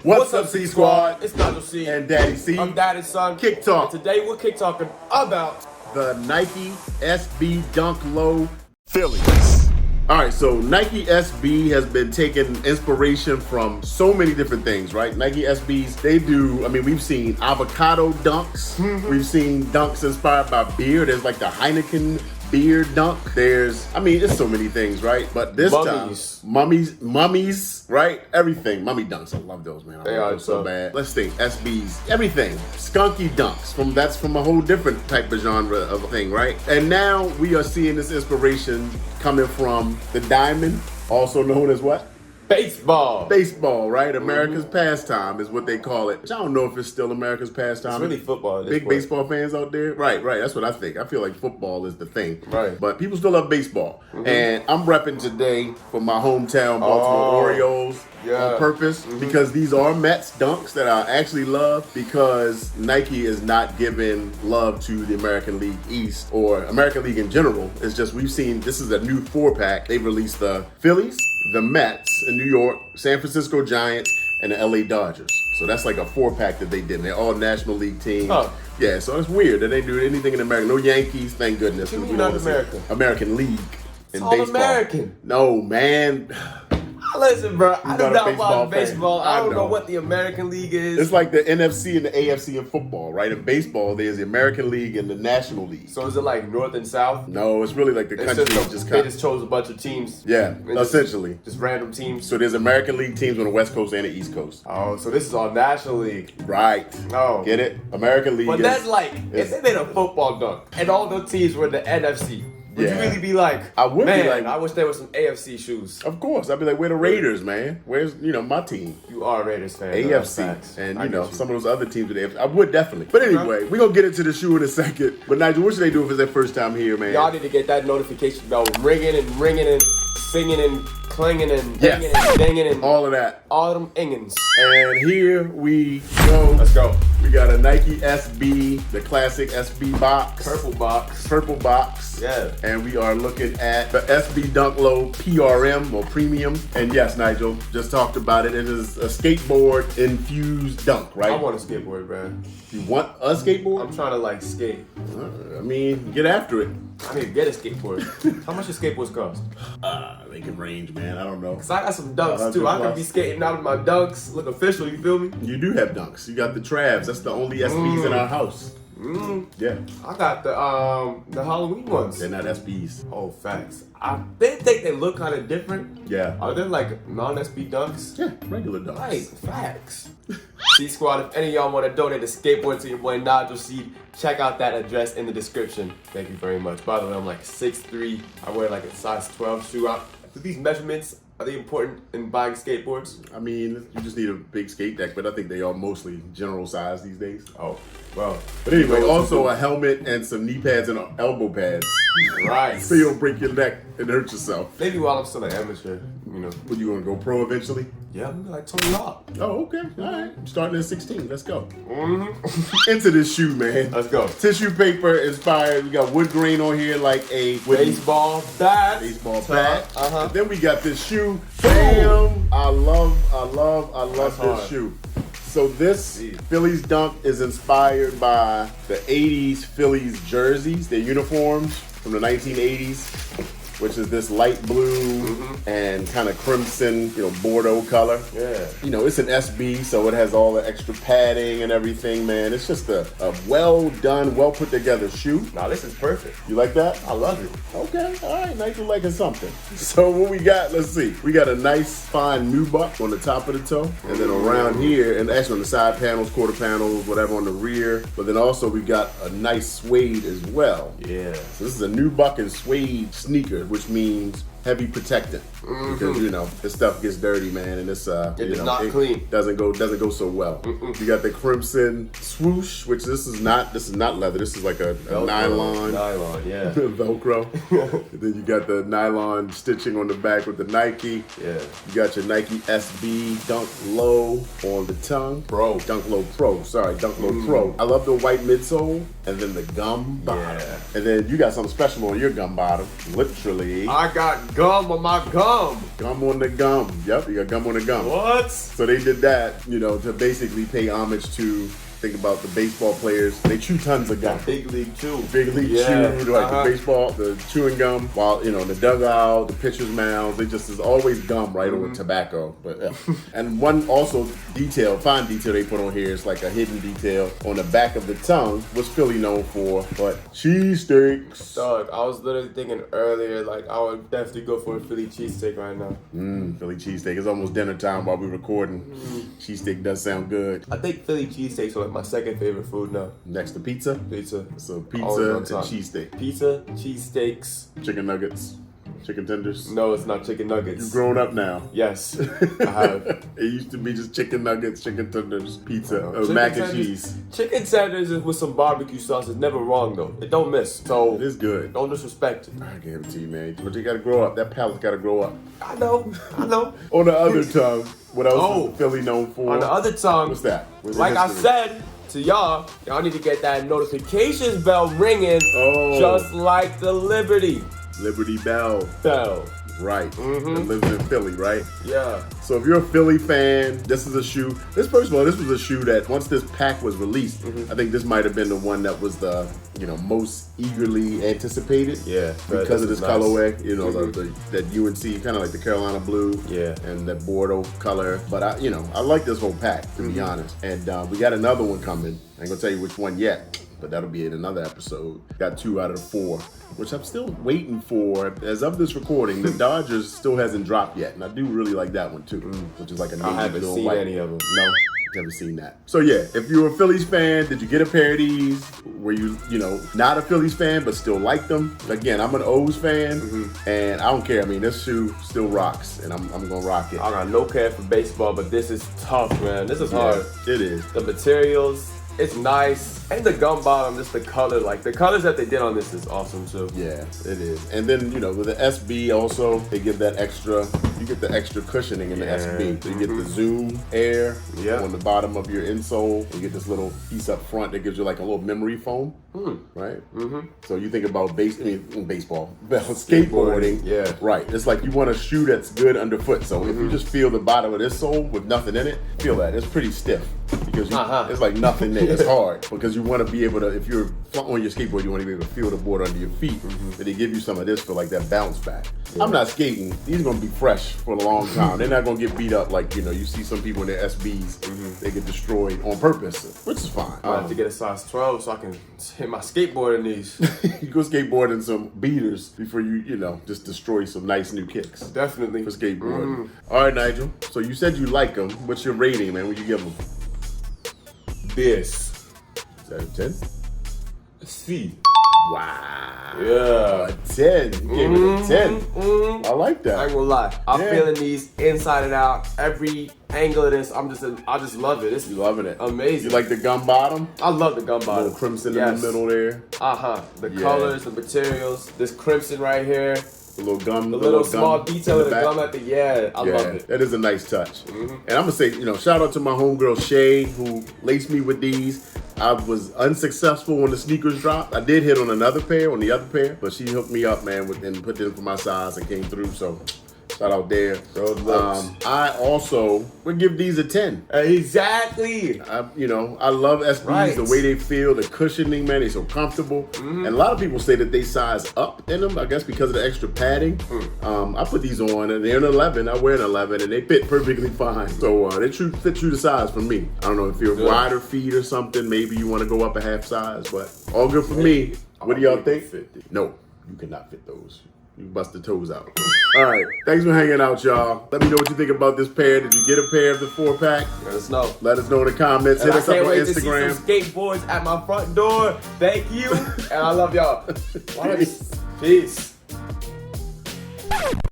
What's up, C Squad? It's Nigel C. And Daddy C. I'm Daddy's son. Kick Talk. And today we're kick talking about the Nike SB Dunk Low Phillies. All right, so Nike SB has been taking inspiration from so many different things, right? Nike SBs, they do, we've seen avocado dunks. We've seen dunks inspired by beer. There's like the Heineken beer dunk. There's, it's so many things, right? But this time, mummies, right? Everything. Mummy dunks. I love those, man. They are so bad. Let's think. SBs. Everything. Skunky dunks. That's from a whole different type of genre of thing, right? And now we are seeing this inspiration coming from the diamond, also known as what? baseball. Baseball, right? America's pastime is what they call it. Which I don't know if it's still America's pastime. It's really football. Big baseball fans out there? Right. That's what I think. I feel like football is the thing. Right. But people still love baseball. And I'm repping today for my hometown Baltimore Orioles on purpose because these are Mets dunks that I actually love because Nike is not giving love to the American League East or American League in general. It's just we've seen, this is a new 4-pack. They've released the Phillies, the Mets in New York, San Francisco Giants, and the LA Dodgers. So that's like a 4-pack that they did. They're all National League teams. Oh. Yeah, so it's weird that they do anything in America. No Yankees, thank goodness. What do you mean not America? American League in all baseball. American. No, man. Listen, bro, I do not watch fan. baseball. I don't know what the American League is. It's like the NFC and the AFC in football, right? In baseball, there's the American League and the National League. So is it like North and South? No, it's really like the country they just chose a bunch of teams. Yeah, essentially. Just random teams. So there's American League teams on the West Coast and the East Coast. Oh, so this is all National League. Right. Oh. Get it? American League. But that's like, if they made a football dunk and all the teams were in the NFC, would you really be like, I would be like, I wish there was some AFC shoes. Of course. I'd be like, where the Raiders, man? Where's, my team? You are a Raiders fan. AFC. And, some of those other teams with AFC. I would definitely. But anyway, we're going to get into the shoe in a second. But Nigel, what should they do if it's their first time here, man? Y'all need to get that notification bell ringing and singing and clanging and dinging and dinging and all of that. All them ingins. And here we go. Let's go. We got a Nike SB, the classic SB box. Purple box. Yeah. And we are looking at the SB Dunk Low PRM or Premium. And yes, Nigel just talked about it. It is a skateboard infused dunk, right? I want a skateboard, man. You want a skateboard? I'm trying to skate. Get after it. I need to get a skateboard. How much do skateboards cost? They can range, man. I don't know. Cause I got some dunks too. I could be skating out of my dunks, look official. You feel me? You do have dunks. You got the Travs. That's the only SBs in our house. Yeah. I got the Halloween ones. They're not SBs. Oh, facts. They think they look kind of different. Yeah. Are they like non-SB dunks? Yeah, regular dunks. Right, facts. C Squad, if any of y'all want to donate a skateboard to your boy Nigel C, check out that address in the description. Thank you very much. By the way, I'm like 6'3". I wear like a size 12 shoe. Do these measurements, are they important in buying skateboards? You just need a big skate deck, but I think they are mostly general size these days. Oh, well. But anyway, also a helmet and some knee pads and elbow pads. Right. So you don't break your neck and hurt yourself. Maybe while I'm still an amateur, What, you gonna go pro eventually? Yeah, I'm like Tony Hawk. Oh, okay. All right. Starting at 16. Let's go. Into this shoe, man. Let's go. Tissue paper inspired. We got wood grain on here like a baseball bat. And then we got this shoe. Bam! I love this shoe. So this Phillies dunk is inspired by the 80s Phillies jerseys, their uniforms from the 1980s, which is this light blue and kind of crimson, Bordeaux color. Yeah. It's an SB, so it has all the extra padding and everything, man. It's just a well done, well put together shoe. Nah, this is perfect. You like that? I love it. Okay, all right, nice. You're liking something. So what we got, let's see. We got a nice fine nubuck on the top of the toe, and then around here, and actually on the side panels, quarter panels, whatever on the rear. But then also we got a nice suede as well. Yeah. So this is a nubuck and suede sneaker, which means heavy protectant because this stuff gets dirty, man, and it's not clean. Doesn't go so well. You got the crimson swoosh, which this is not leather. This is like a nylon. Nylon, yeah. Velcro. And then you got the nylon stitching on the back with the Nike. Yeah. You got your Nike SB Dunk Low on the tongue. Dunk Low Pro. Sorry, Dunk Low Pro. I love the white midsole and then the gum bottom. Yeah. And then you got something special on your gum bottom. Literally. I got gum on my gum. Gum on the gum. Yep, you got gum on the gum. What? So they did that, to basically pay homage to, think about the baseball players. They chew tons of gum. Big League Chew. Big League Chew, like the baseball, the chewing gum, while, in the dugout, the pitcher's mound, they just, there's always gum right over tobacco. But and one also fine detail they put on here is like a hidden detail on the back of the tongue. What's Philly known for? But cheesesteaks. Dog, I was literally thinking earlier, like, I would definitely go for a Philly cheesesteak right now. Philly cheesesteak. It's almost dinner time while we're recording. Cheesesteak does sound good. I think Philly cheesesteaks are like my second favorite food now. Next to pizza? Pizza. So pizza and cheesesteak. Pizza, cheesesteaks. Chicken nuggets. Chicken tenders. No, it's not chicken nuggets. You've grown up now. Yes, I have. It used to be just chicken nuggets, chicken tenders, pizza, mac and cheese. Chicken tenders with some barbecue sauce is never wrong though. It don't miss. So it is good. Don't disrespect it. I give it to you, man. But you gotta grow up. That palate's gotta grow up. I know. On the other tongue, what else is Philly known for? On the other tongue, what's that? Like I said to y'all need to get that notifications bell ringing, just like the Liberty Bell. Right. It lives in Philly, right? Yeah. So if you're a Philly fan, this is a shoe. First of all, this was a shoe that once this pack was released, I think this might have been the one that was the most eagerly anticipated. Yeah. Because of this colorway, that UNC kind of like the Carolina blue. Yeah. And that Bordeaux color. But I like this whole pack, to be honest. And we got another one coming. I ain't gonna tell you which one yet, but that'll be in another episode. Got 2 out of the 4, which I'm still waiting for. As of this recording, the Dodgers still hasn't dropped yet, and I do really like that one too, which is like a navy blue. I haven't seen any of them. No, never seen that. So yeah, if you're a Phillies fan, did you get a pair of these? Were you, not a Phillies fan but still like them? Again, I'm an O's fan, and I don't care. I mean, this shoe still rocks, and I'm gonna rock it. I got no care for baseball, but this is tough, man. This is hard. It is. The materials. It's nice, and the gum bottom, just the color, like the colors that they did on this is awesome too. Yeah, it is. And then with the SB also, they give that extra. You get the extra cushioning in the SB. So you get the Zoom Air on the bottom of your insole. You get this little piece up front that gives you like a little memory foam, right? So you think about baseball, skateboarding. Yeah, right. It's like you want a shoe that's good underfoot. So if you just feel the bottom of this sole with nothing in it, feel that it's pretty stiff because it's like nothing there. It's hard because you want to be able to, if you're on your skateboard, you want to be able to feel the board under your feet. And they give you some of this for like that bounce back. Yeah. I'm not skating. These are going to be fresh for a long time. They're not going to get beat up like, you see some people in their SBs, they get destroyed on purpose, which is fine. I have to get a size 12 so I can hit my skateboard in these. You go skateboard in some beaters before you just destroy some nice new kicks. Definitely. For skateboarding. All right, Nigel. So you said you like them. What's your rating, man? What you give them? This. Is that a 10? C. Wow. Yeah. A 10. You gave it a 10. I like that. I ain't gonna lie. I'm feeling these inside and out. Every angle of this, I just love it. You loving it. Amazing. You like the gum bottom? I love the gum bottom. A little crimson in the middle there. The colors, the materials, this crimson right here. The little gum. The little small detail of the gum at the, I love it. That is a nice touch. And I'm gonna say, shout out to my homegirl Shay who laced me with these. I was unsuccessful when the sneakers dropped. I did hit on the other pair, but she hooked me up, man, and put them for my size and came through. So shout out there. I also would give these a 10. Exactly. I love SBs, the way they feel, the cushioning, man, they're so comfortable. And a lot of people say that they size up in them, I guess because of the extra padding. I put these on and they're an 11. I wear an 11 and they fit perfectly fine. So they fit true to size for me. I don't know if you're wider feet or something, maybe you want to go up a half size, but all good for me. What do y'all think? No, you cannot fit those. You bust the toes out. All right. Thanks for hanging out, y'all. Let me know what you think about this pair. Did you get a pair of the 4-pack? Let us know. Let us know in the comments. Hit us up on Instagram. To see some skateboards at my front door. Thank you. And I love y'all. Peace.